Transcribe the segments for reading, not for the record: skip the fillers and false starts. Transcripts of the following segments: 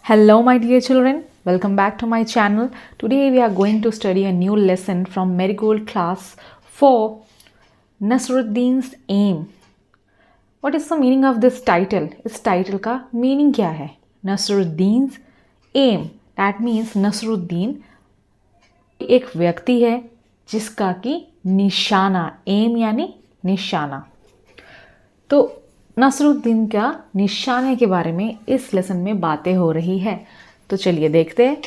Hello, my dear children. Welcome back to my channel. Today we are going to study a new lesson from Marigold class 4, Nasruddin's Aim. What is the meaning of this title? इस title का meaning क्या है? Nasruddin's Aim. That means Nasruddin एक व्यक्ति है जिसका कि निशाना, aim यानी निशाना. तो नसरुद्दीन का निशाने के बारे में इस लेसन में बातें हो रही है. तो चलिए देखते हैं.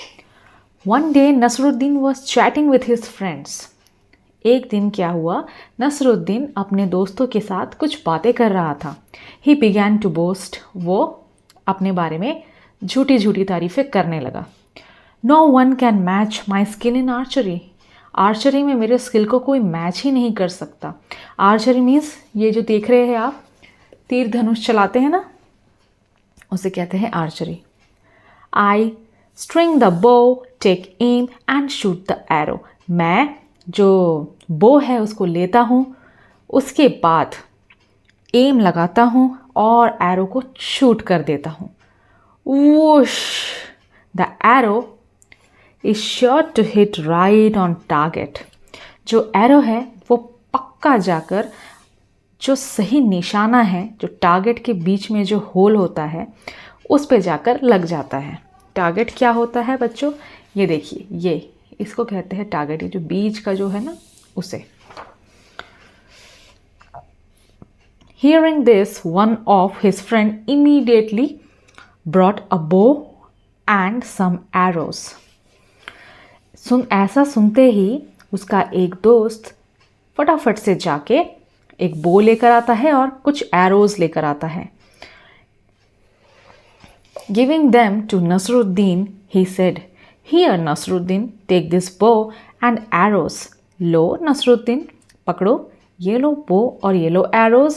One day Nasruddin was chatting with his friends. एक दिन क्या हुआ, नसरुद्दीन अपने दोस्तों के साथ कुछ बातें कर रहा था. He began to boast. वो अपने बारे में झूठी झूठी तारीफें करने लगा. No one can match my skill in archery. Archery में मेरे स्किल को कोई मैच ही नहीं कर सकता. आर्चरी मीन्स ये जो देख रहे हैं आप, तीर धनुष चलाते हैं ना, उसे कहते हैं archery. I string the bow, take aim and shoot the arrow. मैं जो बो है उसको लेता हूँ, उसके बाद एम लगाता हूँ और एरो को शूट कर देता हूँ. Whoosh. The arrow is sure to hit right on target. जो एरो है वो पक्का जाकर जो सही निशाना है, जो टारगेट के बीच में जो होल होता है उस पे जाकर लग जाता है. टारगेट क्या होता है बच्चों? ये देखिए, ये इसको कहते हैं टारगेट. ये जो बीच का जो है ना, उसे. Hearing this, one of his friend immediately brought a bow and some arrows. ऐसा सुनते ही उसका एक दोस्त फटाफट से जाके एक बो लेकर आता है और कुछ एरोज लेकर आता है. Giving them to Nasruddin, he said, here Nasruddin, take this bow and arrows. लो नसरुद्दीन, पकड़ो, ये लो बो और ये लो arrows.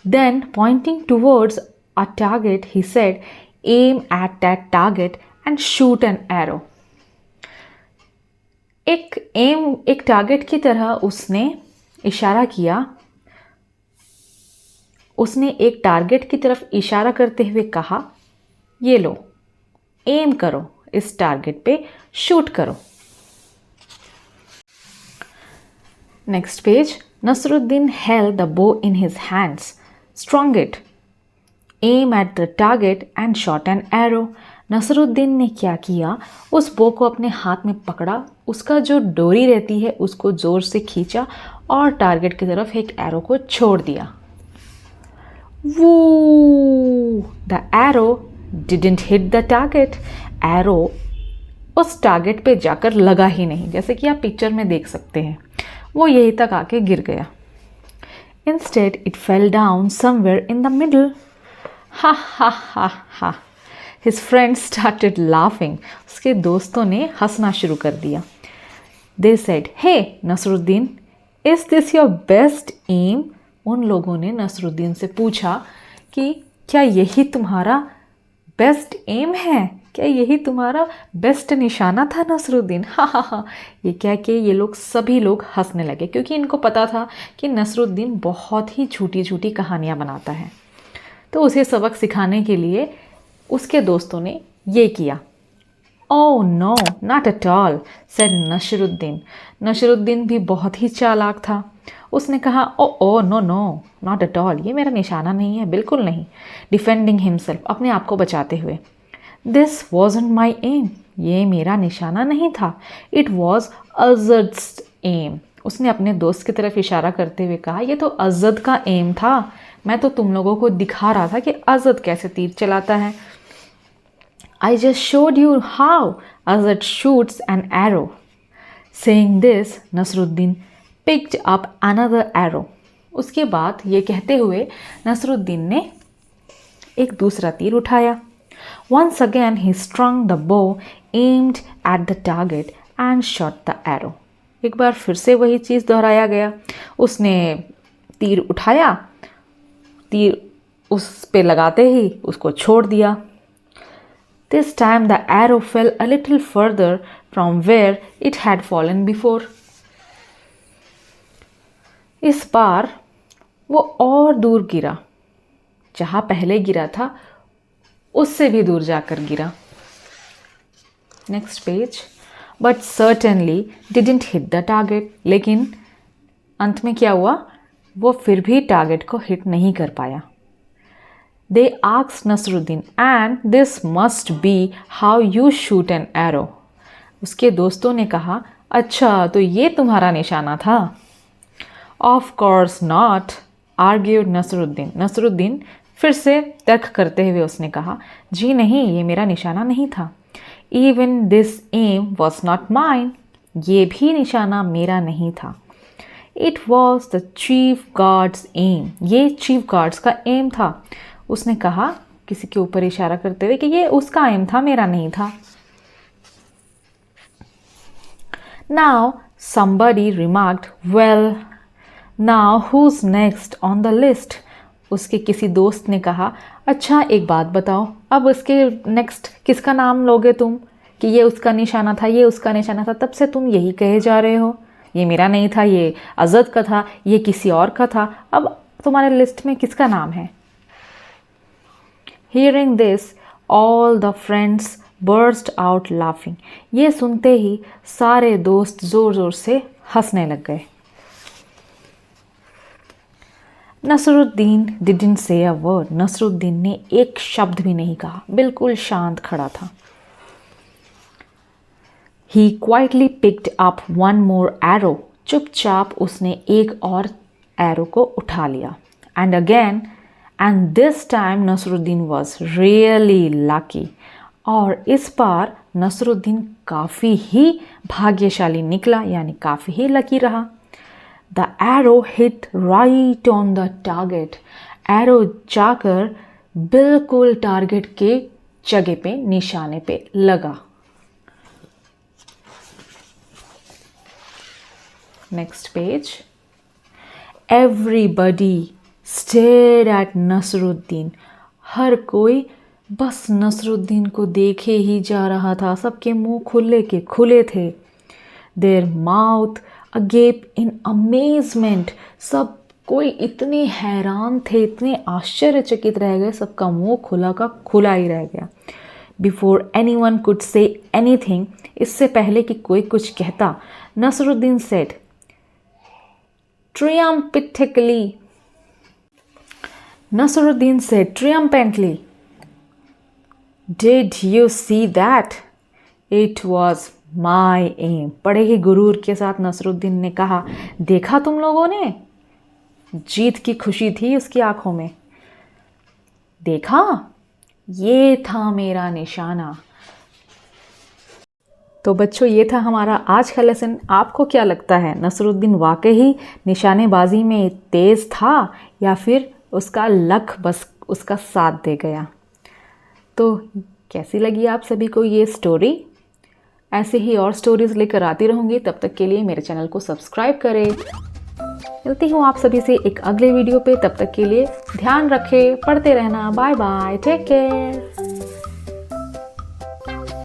Then pointing towards a target, he said, aim at that target and shoot an arrow. एक टारगेट की तरह उसने इशारा किया. उसने एक टारगेट की तरफ इशारा करते हुए कहा, ये लो, एम करो, इस टारगेट पे शूट करो. Next page. Nasruddin held the bow in his hands, strong it, aim at the target and shot an arrow. Nasruddin ने क्या किया, उस बो को अपने हाथ में पकड़ा, उसका जो डोरी रहती है उसको ज़ोर से खींचा और टारगेट की तरफ एक एरो को छोड़ दिया. Woo. The arrow didn't hit the target. Arrow उस टारगेट पे जाकर लगा ही नहीं, जैसे कि आप पिक्चर में देख सकते हैं. वो यहीं तक आके गिर गया. Instead it fell down somewhere in the middle. हा हा हा हा. His friends started laughing. उसके दोस्तों ने हंसना शुरू कर दिया. They said, hey Nasruddin, is this your best aim? उन लोगों ने नसरुद्दीन से पूछा कि क्या यही तुम्हारा बेस्ट एम है? क्या यही तुम्हारा बेस्ट निशाना था नसरुद्दीन? हा हा हा. ये कह के ये लोग सभी लोग हंसने लगे, क्योंकि इनको पता था कि नसरुद्दीन बहुत ही झूठी झूठी कहानियाँ बनाता है. तो उसे सबक सिखाने के लिए उसके दोस्तों ने ये किया. Oh no, not at all, said Nasruddin. Nasruddin भी बहुत ही चालाक था. उसने कहा, oh no no, not at all, ये मेरा निशाना नहीं है, बिल्कुल नहीं. डिफेंडिंग हिमसेल्फ, अपने आप को बचाते हुए. दिस वॉजंट माई एम, ये मेरा निशाना नहीं था. इट वॉज अज़द्स एम. उसने अपने दोस्त की तरफ इशारा करते हुए कहा, ये तो अज़द का एम था. मैं तो तुम लोगों को दिखा रहा था कि अज़द कैसे तीर चलाता है. I just showed you how Azad shoots an arrow. Saying this, Nasruddin picked up another arrow. उसके बाद ये कहते हुए नसरुद्दीन ने एक दूसरा तीर उठाया. Once again he strung the bow, aimed at the target and shot the arrow. एक बार फिर से वही चीज़ दोहराया गया. उसने तीर उठाया, तीर उस पे लगाते ही उसको छोड़ दिया. This time the arrow fell a little further from where it had fallen before. इस बार वो और दूर गिरा. जहाँ पहले गिरा था उससे भी दूर जाकर गिरा। Next page. But certainly didn't hit the target, लेकिन अंत में क्या हुआ, वो फिर भी टारगेट को हिट नहीं कर पाया। They asked Nasruddin, and this must be how you shoot an arrow. उसके दोस्तों ने कहा, अच्छा तो ये तुम्हारा निशाना था। Of course not, argued Nasruddin. Nasruddin फिर से तर्क करते हुए उसने कहा, जी नहीं, ये मेरा निशाना नहीं था। Even this aim was not mine. ये भी निशाना मेरा नहीं था। It was the chief guard's aim. ये chief guards का aim था। उसने कहा किसी के ऊपर इशारा करते हुए कि ये उसका एम था, मेरा नहीं था। Now somebody remarked, well, now who's next on the list? उसके किसी दोस्त ने कहा, अच्छा एक बात बताओ, अब उसके नेक्स्ट किसका नाम लोगे तुम कि ये उसका निशाना था, ये उसका निशाना था। तब से तुम यही कहे जा रहे हो, ये मेरा नहीं था, ये अज़द का था, ये किसी और का था। अब तुम्हारे लिस्ट में किसका नाम है? Hearing this, all the friends burst out laughing. ये सुनते ही सारे दोस्त ज़ोर ज़ोर से हंसने लग गए। Nasruddin didn't say a word. Nasruddin ने एक शब्द भी नहीं कहा, बिल्कुल शांत खड़ा था। He quietly picked up one more arrow. चुपचाप उसने एक और एरो को उठा लिया। And this time Nasruddin was really lucky. और इस बार नसरुद्दीन काफ़ी ही भाग्यशाली निकला, यानी काफ़ी ही लकी रहा। The arrow hit right on the target. Arrow जाकर बिल्कुल टारगेट के जगह पे, निशाने पे लगा। Next page. Everybody stared at Nasruddin. हर कोई बस नसरुद्दीन को देखे ही जा रहा था। सबके मुंह खुले के खुले थे। Their mouth agape in amazement. सब कोई इतने हैरान थे, इतने आश्चर्यचकित रह गए, सबका मुंह खुला का खुला ही रह गया। Before anyone could say anything, इससे पहले कि कोई कुछ कहता, Nasruddin said triumphantly. Nasruddin said triumphantly, "Did you see that? It was my aim." बड़े ही गुरूर के साथ नसरुद्दीन ने कहा, देखा तुम लोगों ने? जीत की खुशी थी उसकी आंखों में। देखा, ये था मेरा निशाना। तो बच्चों, ये था हमारा आज का लेसन। आपको क्या लगता है, नसरुद्दीन वाकई निशानेबाजी में तेज़ था या फिर उसका लक बस उसका साथ दे गया? तो कैसी लगी आप सभी को ये स्टोरी? ऐसे ही और स्टोरीज़ लेकर आती रहूँगी। तब तक के लिए मेरे चैनल को सब्सक्राइब करें। मिलती हूँ आप सभी से एक अगले वीडियो पे। तब तक के लिए ध्यान रखें, पढ़ते रहना। Bye bye, take care.